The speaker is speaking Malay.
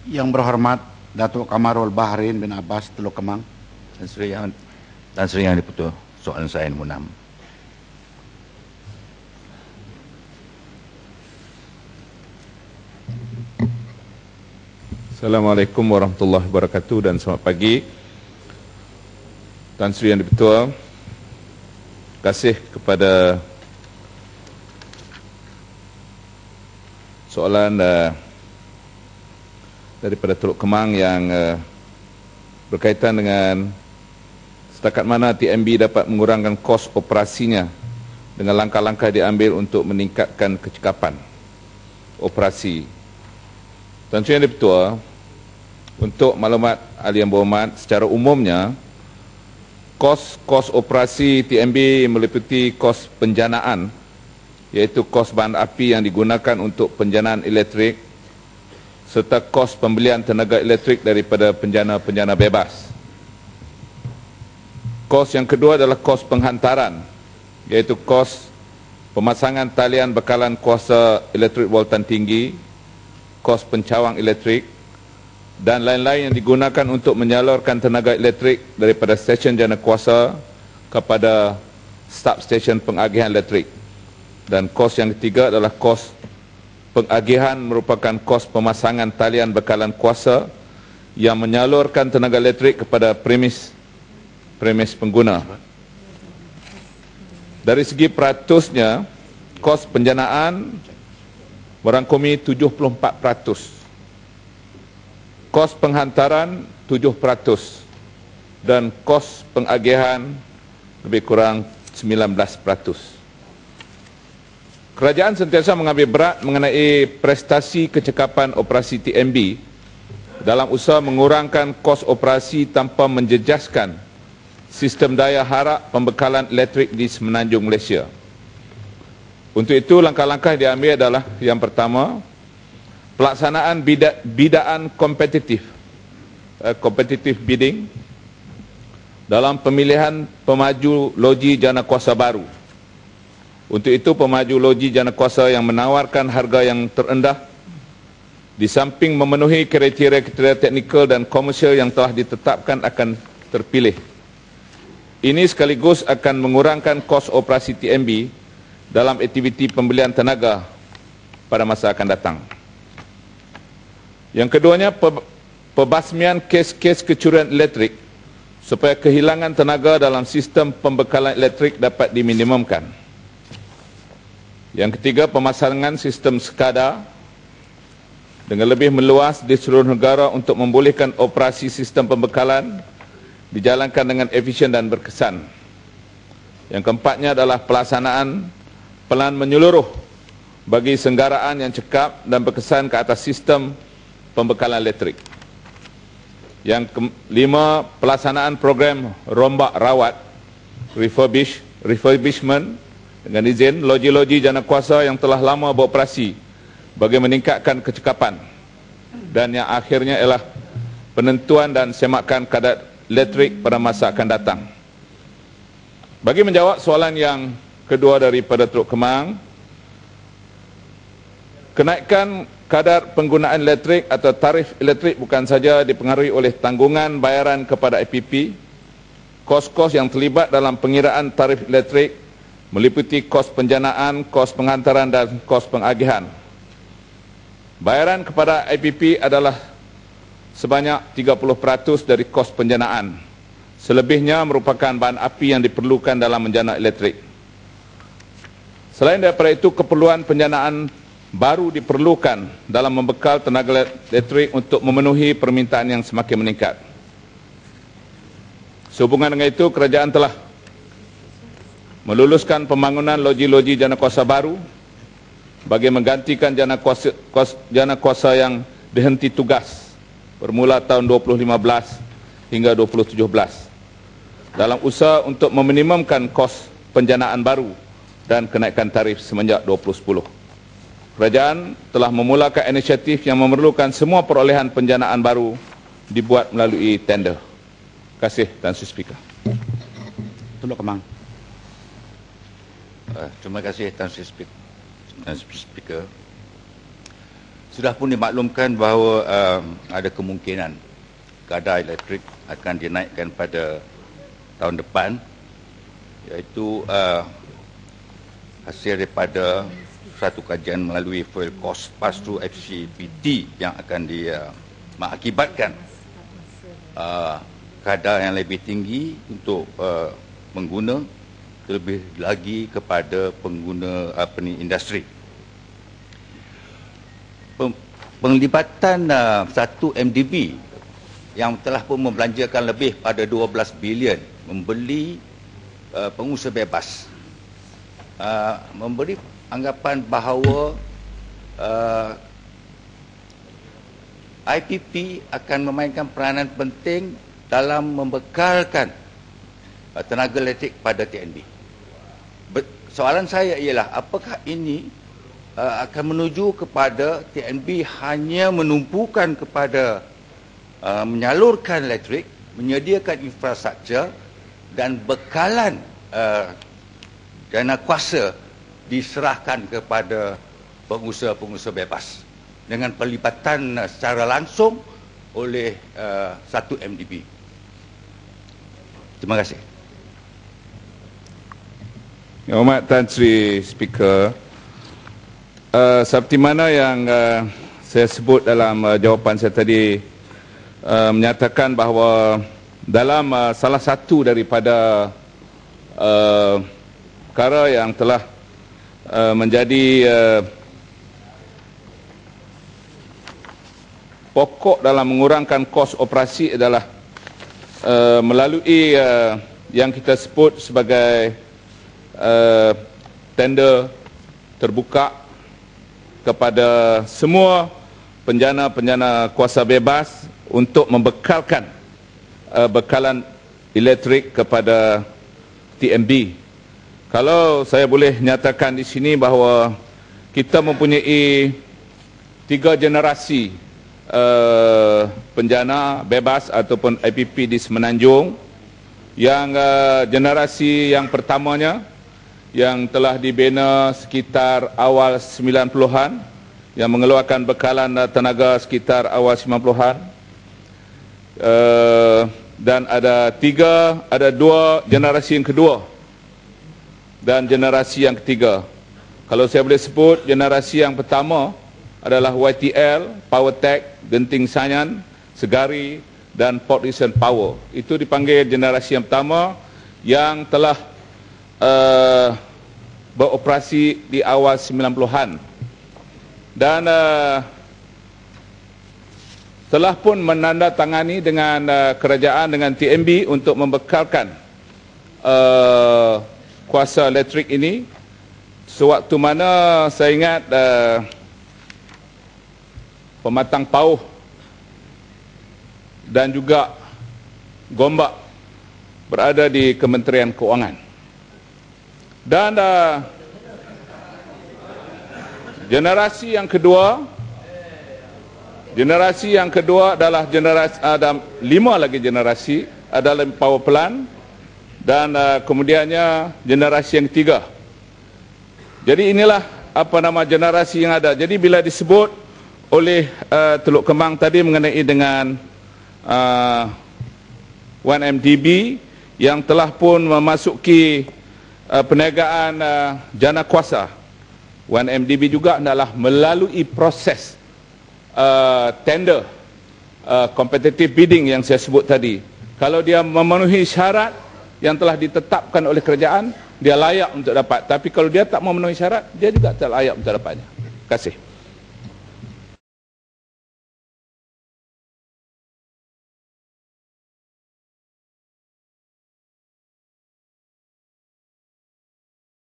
Yang berhormat Datuk Kamarul Bahrin bin Abbas Teluk Kemang. Tan Sri Yang Dipertua, soalan saya nombor 6. Assalamualaikum warahmatullahi wabarakatuh dan selamat pagi. Tan Sri Yang Dipertua, terima kasih kepada soalan daripada Teluk Kemang yang berkaitan dengan setakat mana TMB dapat mengurangkan kos operasinya dengan langkah-langkah diambil untuk meningkatkan kecekapan operasi. Tan Sri Yang Dipertua, untuk maklumat ahli yang berhormat, secara umumnya kos operasi TMB meliputi kos penjanaan, iaitu kos bahan api yang digunakan untuk penjanaan elektrik serta kos pembelian tenaga elektrik daripada penjana-penjana bebas. Kos yang kedua adalah kos penghantaran, iaitu kos pemasangan talian bekalan kuasa elektrik voltan tinggi, kos pencawang elektrik dan lain-lain yang digunakan untuk menyalurkan tenaga elektrik daripada stesen jana kuasa kepada substesen pengagihan elektrik. Dan kos yang ketiga adalah kos pengagihan, merupakan kos pemasangan talian bekalan kuasa yang menyalurkan tenaga elektrik kepada premis pengguna. Dari segi peratusnya, kos penjanaan merangkumi 74%, kos penghantaran 7% dan kos pengagihan lebih kurang 19%. Kerajaan sentiasa mengambil berat mengenai prestasi kecekapan operasi TMB dalam usaha mengurangkan kos operasi tanpa menjejaskan sistem daya harap pembekalan elektrik di Semenanjung Malaysia. Untuk itu, langkah-langkah yang diambil adalah yang pertama, pelaksanaan bidaan kompetitif bidding dalam pemilihan pemaju loji jana kuasa baru. Untuk itu, pemaju loji jana kuasa yang menawarkan harga yang terendah di samping memenuhi kriteria-kriteria teknikal dan komersial yang telah ditetapkan akan terpilih. Ini sekaligus akan mengurangkan kos operasi TMB dalam aktiviti pembelian tenaga pada masa akan datang. Yang keduanya, pembasmian kes-kes kecurian elektrik supaya kehilangan tenaga dalam sistem pembekalan elektrik dapat diminimumkan. Yang ketiga, pemasangan sistem SCADA dengan lebih meluas di seluruh negara untuk membolehkan operasi sistem pembekalan dijalankan dengan efisien dan berkesan. Yang keempatnya adalah pelaksanaan pelan menyeluruh bagi senggaraan yang cekap dan berkesan ke atas sistem pembekalan elektrik. Yang kelima, pelaksanaan program rombak rawat refurbishment dengan izin loji-loji jana kuasa yang telah lama beroperasi bagi meningkatkan kecekapan. Dan yang akhirnya ialah penentuan dan semakan kadar elektrik pada masa akan datang. Bagi menjawab soalan yang kedua daripada Teluk Kemang, kenaikan kadar penggunaan elektrik atau tarif elektrik bukan saja dipengaruhi oleh tanggungan bayaran kepada IPP, kos-kos yang terlibat dalam pengiraan tarif elektrik meliputi kos penjanaan, kos penghantaran dan kos pengagihan. Bayaran kepada IPP adalah sebanyak 30% dari kos penjanaan. Selebihnya merupakan bahan api yang diperlukan dalam menjana elektrik. Selain daripada itu, keperluan penjanaan baru diperlukan dalam membekal tenaga elektrik untuk memenuhi permintaan yang semakin meningkat. Sehubungan dengan itu, kerajaan telah meluluskan pembangunan loji-loji jana kuasa baru bagi menggantikan jana kuasa yang dihenti tugas bermula tahun 2015 hingga 2017 dalam usaha untuk meminimumkan kos penjanaan baru dan kenaikan tarif semenjak 2010. Kerajaan telah memulakan inisiatif yang memerlukan semua perolehan penjanaan baru dibuat melalui tender. Terima kasih, Tan Sri Speaker. Teluk Kemang. Terima kasih, Tan Sri Speaker. Sudah pun dimaklumkan bahawa ada kemungkinan kadar elektrik akan dinaikkan pada tahun depan, iaitu hasil daripada satu kajian melalui fuel cost pass-through FCPT yang akan mengakibatkan kadar yang lebih tinggi untuk pengguna, terlebih lagi kepada pengguna industri. Penglibatan 1 MDB yang telah pun membelanjakan lebih pada 12 bilion membeli pengusaha bebas, memberi anggapan bahawa IPP akan memainkan peranan penting dalam membekalkan tenaga elektrik pada TNB. Soalan saya ialah, apakah ini akan menuju kepada TNB hanya menumpukan kepada menyalurkan elektrik, menyediakan infrastruktur dan bekalan dana kuasa diserahkan kepada pengusaha-pengusaha bebas dengan pelibatan secara langsung oleh 1 MDB. Terima kasih. Yang Hormat Tan Sri Speaker, seperti mana yang saya sebut dalam jawapan saya tadi, menyatakan bahawa dalam salah satu daripada perkara yang telah menjadi pokok dalam mengurangkan kos operasi adalah melalui yang kita sebut sebagai tender terbuka kepada semua penjana-penjana kuasa bebas untuk membekalkan bekalan elektrik kepada TNB. Kalau saya boleh nyatakan di sini bahawa kita mempunyai 3 generasi penjana bebas ataupun IPP di Semenanjung. Yang generasi yang pertamanya yang telah dibina sekitar awal 90-an, yang mengeluarkan bekalan tenaga sekitar awal 90-an, dan ada 2 generasi yang kedua dan generasi yang ketiga. Kalau saya boleh sebut, generasi yang pertama adalah YTL, Powertech, Genting Sanyan, Segari dan Port Dickson Power. Itu dipanggil generasi yang pertama yang telah beroperasi di awal 90-an. Dan telah pun menandatangani dengan kerajaan, dengan TNB untuk membekalkan kuasa elektrik ini. Sewaktu mana saya ingat Pematang Pauh dan juga Gombak berada di Kementerian Keuangan. Dan generasi yang kedua adalah generasi, ada 5 lagi generasi, adalah power plant, dan kemudiannya generasi yang ketiga. Jadi inilah generasi yang ada. Jadi bila disebut oleh Teluk Kemang tadi mengenai dengan 1MDB yang telah pun memasuki perniagaan jana kuasa, 1MDB juga adalah melalui proses tender, competitive bidding yang saya sebut tadi. Kalau dia memenuhi syarat yang telah ditetapkan oleh kerajaan, dia layak untuk dapat. Tapi kalau dia tak memenuhi syarat, dia juga tak layak untuk dapatnya. Terima kasih.